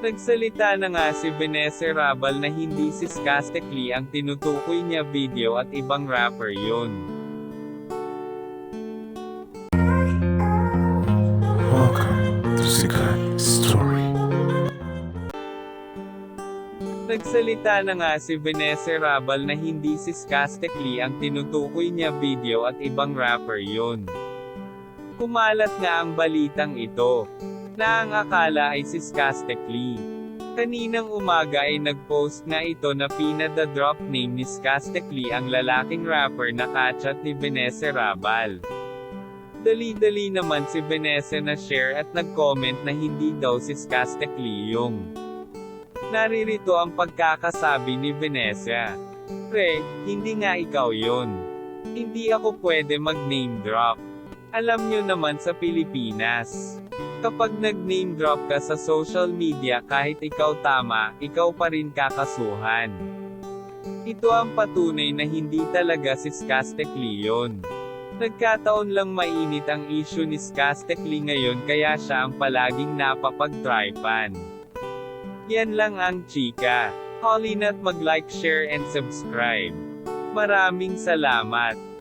Nagsalita na nga si Vanessa Rabal na hindi si Skastekli ang tinutukoy niya video at ibang rapper yun. Welcome to Sikat Story. Nagsalita na nga si Vanessa Rabal na hindi si Skastekli ang tinutukoy niya video at ibang rapper yun. Kumalat nga ang balitang ito, na ang akala ay si Skastekli. Kaninang umaga ay nag-post nga ito na pinada-drop name ni Skastekli ang lalaking rapper na kachat ni Vanessa Rabal. Dali-dali naman si Vanessa na share at nag-comment na hindi daw si Skastekli yung. Naririto ang pagkakasabi ni Vanessa. Pre, hindi nga ikaw yun. Hindi ako pwede mag-name drop. Alam nyo naman sa Pilipinas. Kapag nag-name drop ka sa social media kahit ikaw tama, ikaw pa rin kakasuhan. Ito ang patunay na hindi talaga si Skastekli yun. Nagkataon lang mainit ang issue ni Skastekli ngayon kaya siya ang palaging napapag-tripan. Yan lang ang chika. Halina't mag-like, share and subscribe. Maraming salamat.